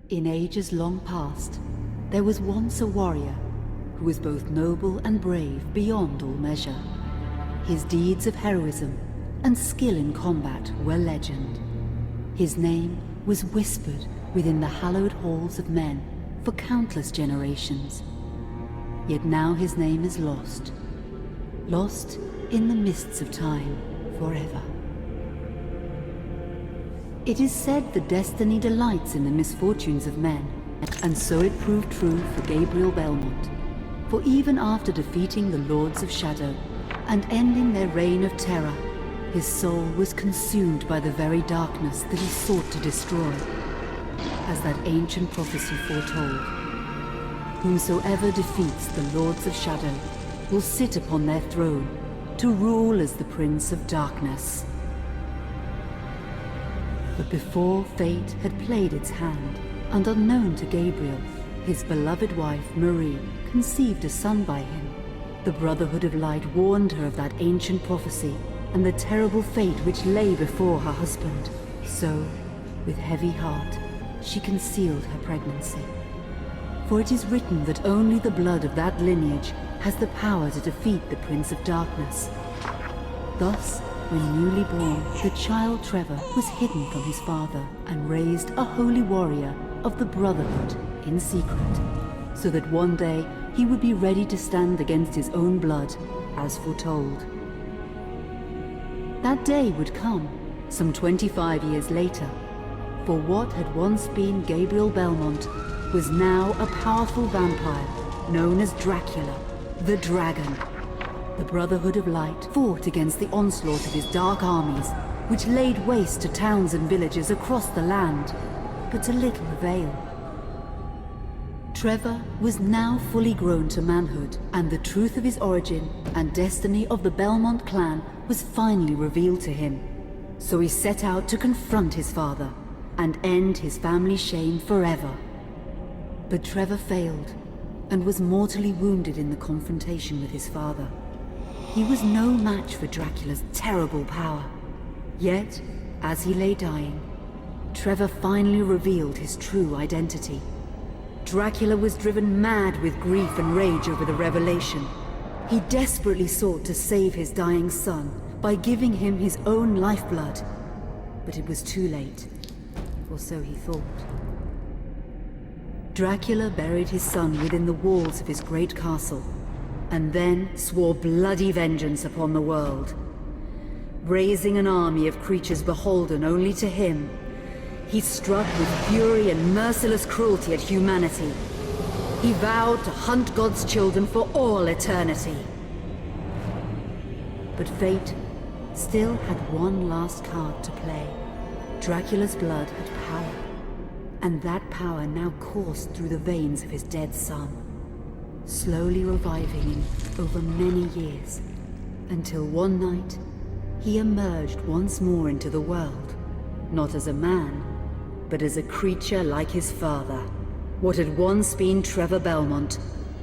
In ages long past, there was once a warrior who was both noble and brave beyond all measure. His deeds of heroism and skill in combat were legend. His name was whispered within the hallowed halls of men for countless generations. Yet now his name is lost. Lost in the mists of time forever. It is said that destiny delights in the misfortunes of men, and so it proved true for Gabriel Belmont. For even after defeating the Lords of Shadow and ending their reign of terror, his soul was consumed by the very darkness that he sought to destroy, as that ancient prophecy foretold. Whomsoever defeats the Lords of Shadow will sit upon their throne to rule as the Prince of Darkness. But before fate had played its hand, and unknown to Gabriel, his beloved wife Marie conceived a son by him. The Brotherhood of Light warned her of that ancient prophecy and the terrible fate which lay before her husband. So, with heavy heart, she concealed her pregnancy. For it is written that only the blood of that lineage has the power to defeat the Prince of Darkness. Thus, when newly born, the child Trevor was hidden from his father and raised a holy warrior of the Brotherhood in secret, so that one day he would be ready to stand against his own blood, as foretold. That day would come, some 25 years later, for what had once been Gabriel Belmont was now a powerful vampire known as Dracula, the Dragon. The Brotherhood of Light fought against the onslaught of his dark armies, which laid waste to towns and villages across the land, but to little avail. Trevor was now fully grown to manhood, and the truth of his origin and destiny of the Belmont clan was finally revealed to him. So he set out to confront his father and end his family's shame forever. But Trevor failed and was mortally wounded in the confrontation with his father. He was no match for Dracula's terrible power. Yet, as he lay dying, Trevor finally revealed his true identity. Dracula was driven mad with grief and rage over the revelation. He desperately sought to save his dying son by giving him his own lifeblood. But it was too late, or so he thought. Dracula buried his son within the walls of his great castle, and then swore bloody vengeance upon the world. Raising an army of creatures beholden only to him, he struck with fury and merciless cruelty at humanity. He vowed to hunt God's children for all eternity. But fate still had one last card to play. Dracula's blood had power, and that power now coursed through the veins of his dead son, slowly reviving him over many years, until one night he emerged once more into the world, not as a man, but as a creature like his father. What had once been Trevor Belmont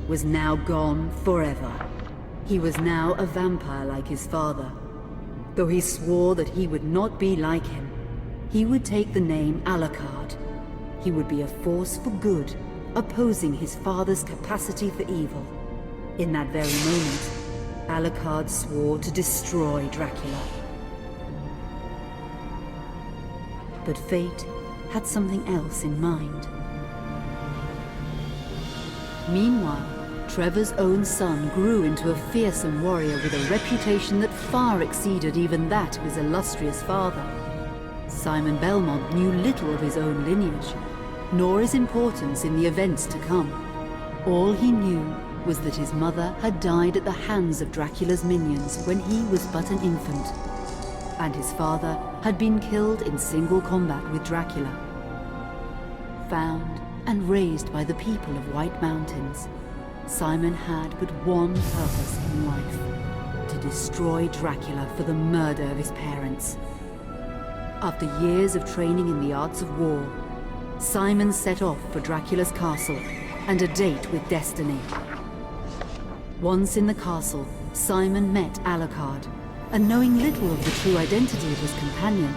was now gone forever. He was now a vampire like his father. Though he swore that he would not be like him, he would take the name Alucard. He would be a force for good, opposing his father's capacity for evil. In that very moment, Alucard swore to destroy Dracula. But fate had something else in mind. Meanwhile, Trevor's own son grew into a fearsome warrior with a reputation that far exceeded even that of his illustrious father. Simon Belmont knew little of his own lineage, nor his importance in the events to come. All he knew was that his mother had died at the hands of Dracula's minions when he was but an infant, and his father had been killed in single combat with Dracula. Found and raised by the people of White Mountains, Simon had but one purpose in life: to destroy Dracula for the murder of his parents. After years of training in the arts of war, Simon set off for Dracula's castle and a date with destiny. Once in the castle, Simon met Alucard, and knowing little of the true identity of his companion,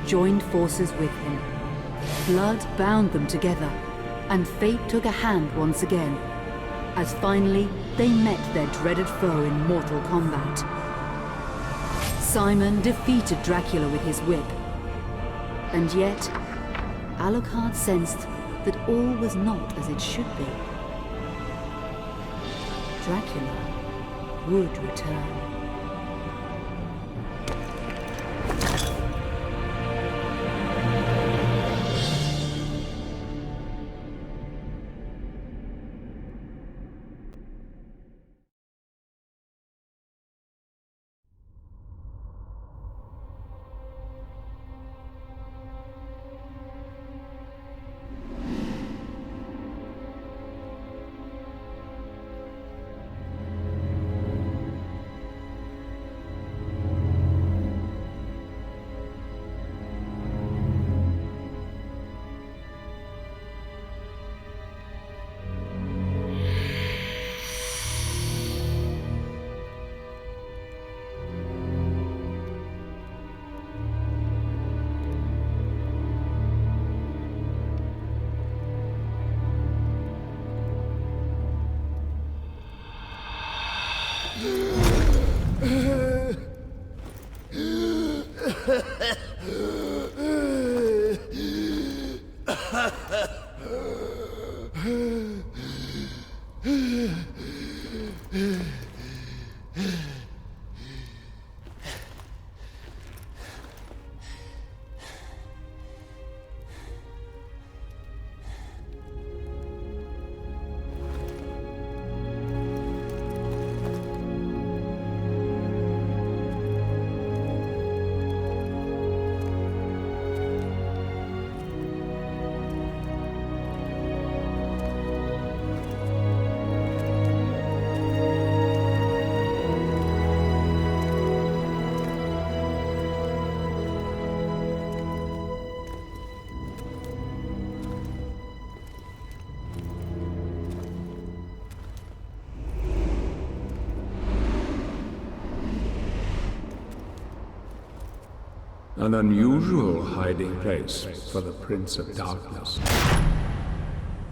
joined forces with him. Blood bound them together, and fate took a hand once again, as finally they met their dreaded foe in mortal combat. Simon defeated Dracula with his whip, and yet Alucard sensed that all was not as it should be. Dracula would return. An unusual hiding place for the Prince of Darkness.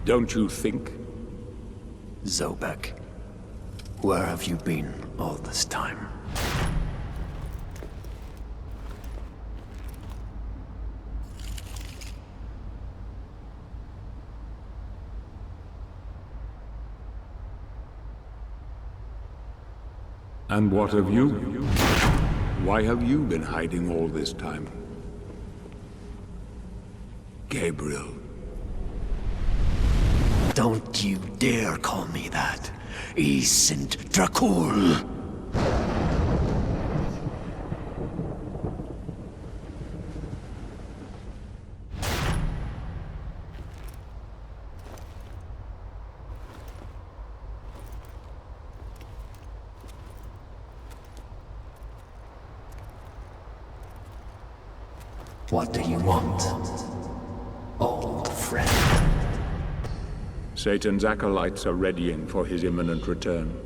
Don't you think? Zobek, where have you been all this time? And what of you? Why have you been hiding all this time? Gabriel. Don't you dare call me that. I sind Dracul. What do you want, old friend? Satan's acolytes are readying for his imminent return.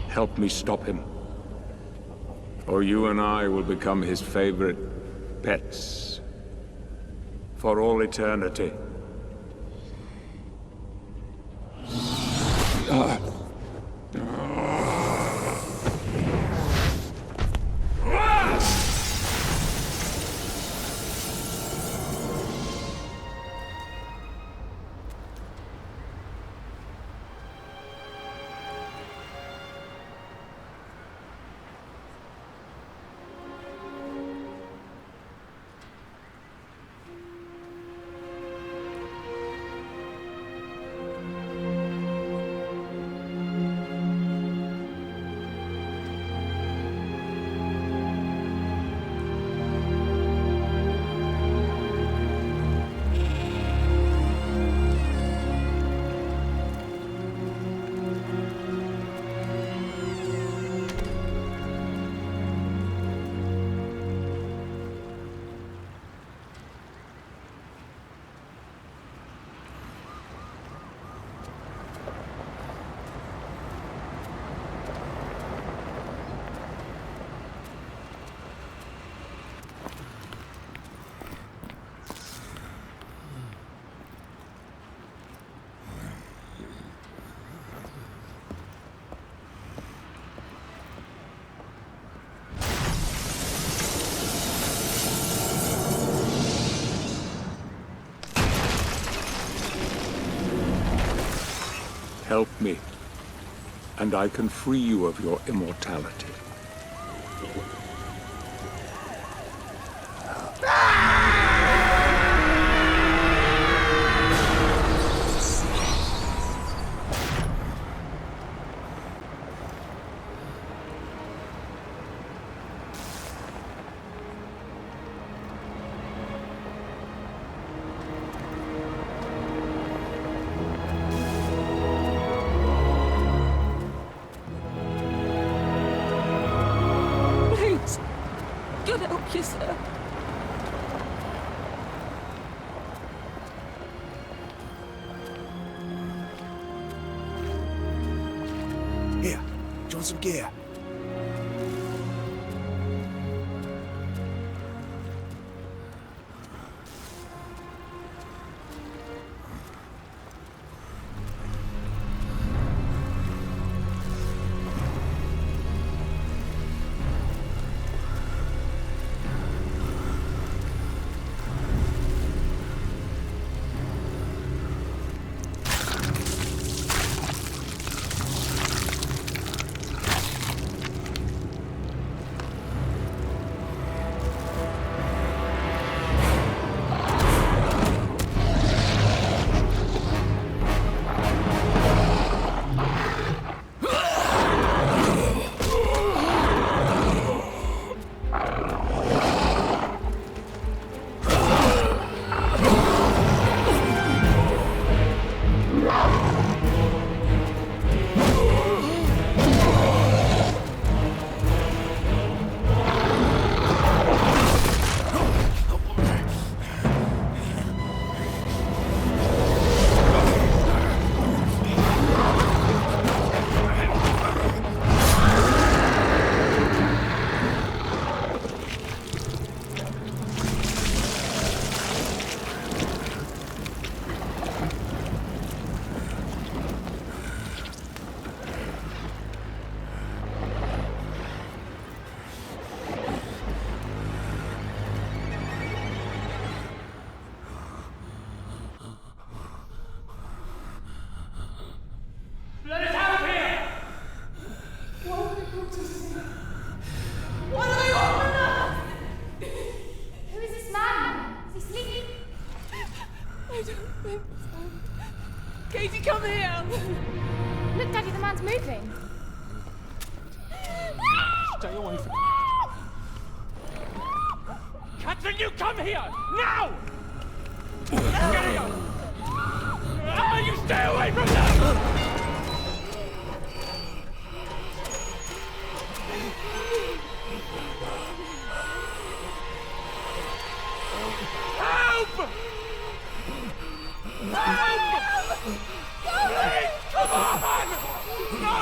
Help me stop him. Or you and I will become his favorite pets. For all eternity. Help me, and I can free you of your immortality. God help you, sir. Here, do you want some gear? Katie, come here! Look, Daddy, the man's moving. Stay away from me. Catherine, you come here! Now! Let's get here! You stay away from them! Help! Help! Please, come on! No!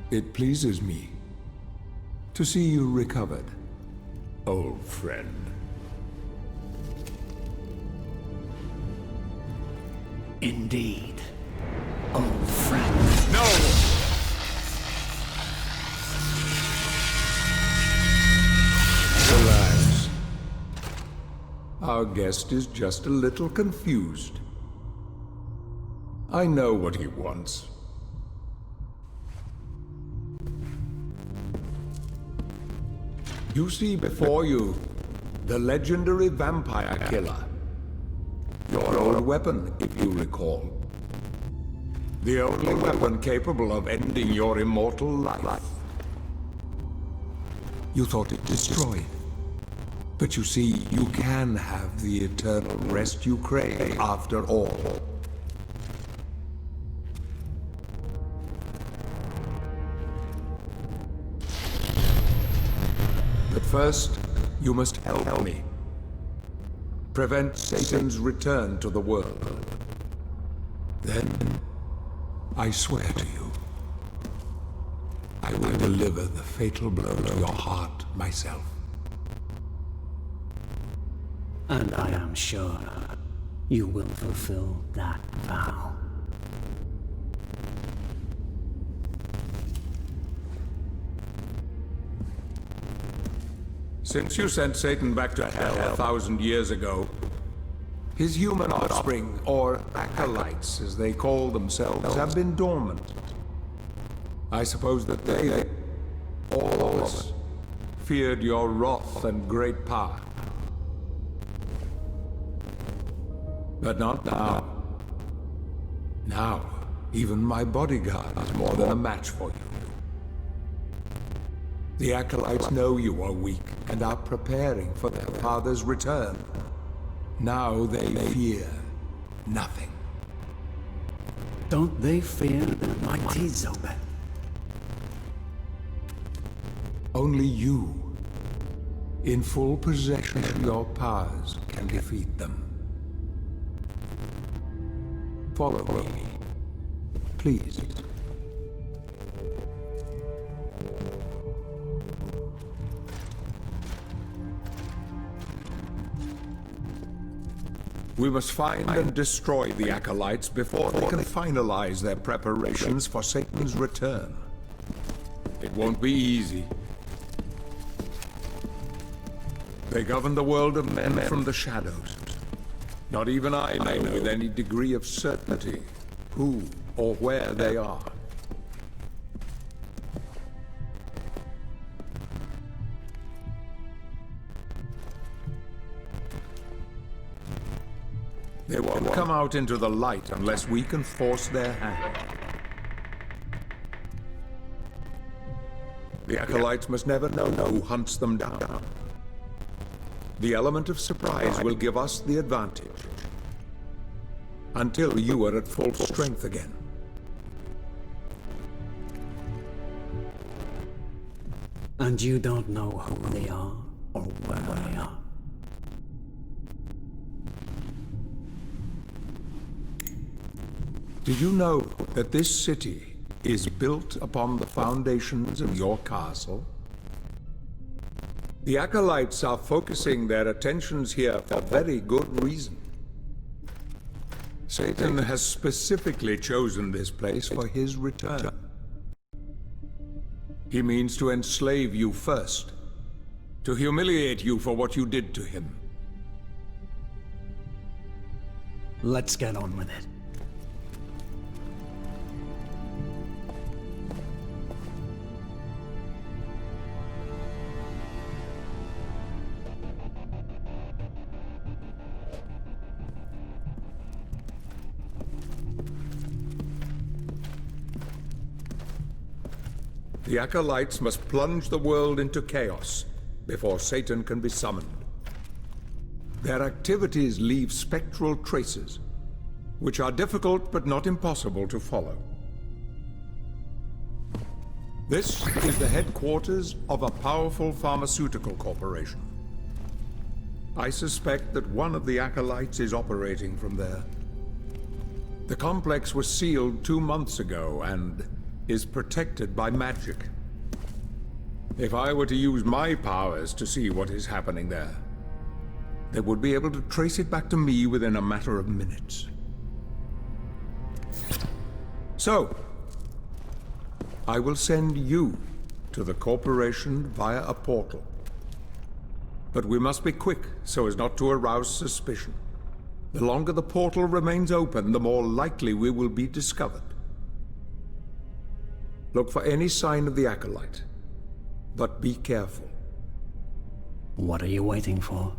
It pleases me to see you recovered, old friend. Indeed, old friend. No! Relax. Our guest is just a little confused. I know what he wants. You see before you the legendary vampire killer. Your old weapon, if you recall. The only weapon capable of ending your immortal life. You thought it destroyed. But you see, you can have the eternal rest you crave after all. But first, you must help me. Prevent Satan's return to the world. Then, I swear to you, I will deliver the fatal blow to your heart myself. And I am sure you will fulfill that vow. Since you sent Satan back to hell 1,000 years ago, his human offspring, or acolytes as they call themselves, have been dormant. I suppose that they, all of us, feared your wrath and great power. But not now. Now, even my bodyguard is more than a match for you. The acolytes know you are weak and are preparing for their father's return. Now they fear nothing. Don't they fear the mighty Zobek? Only you, in full possession of your powers, can defeat them. Follow me, please. We must find and destroy the acolytes before they can finalize their preparations for Satan's return. It won't be easy. They govern the world of men from the shadows. Not even I know with any degree of certainty who or where they are. They won't come out into the light unless we can force their hand. The acolytes must never know who hunts them down. The element of surprise will give us the advantage. Until you are at full strength again. And you don't know who they are or where they are. Did you know that this city is built upon the foundations of your castle? The acolytes are focusing their attentions here for very good reason. Satan has specifically chosen this place for his return. He means to enslave you first, to humiliate you for what you did to him. Let's get on with it. The acolytes must plunge the world into chaos before Satan can be summoned. Their activities leave spectral traces, which are difficult but not impossible to follow. This is the headquarters of a powerful pharmaceutical corporation. I suspect that one of the acolytes is operating from there. The complex was sealed 2 months ago and is protected by magic. If I were to use my powers to see what is happening there, they would be able to trace it back to me within a matter of minutes. So, I will send you to the Corporation via a portal. But we must be quick so as not to arouse suspicion. The longer the portal remains open, the more likely we will be discovered. Look for any sign of the Acolyte, but be careful. What are you waiting for?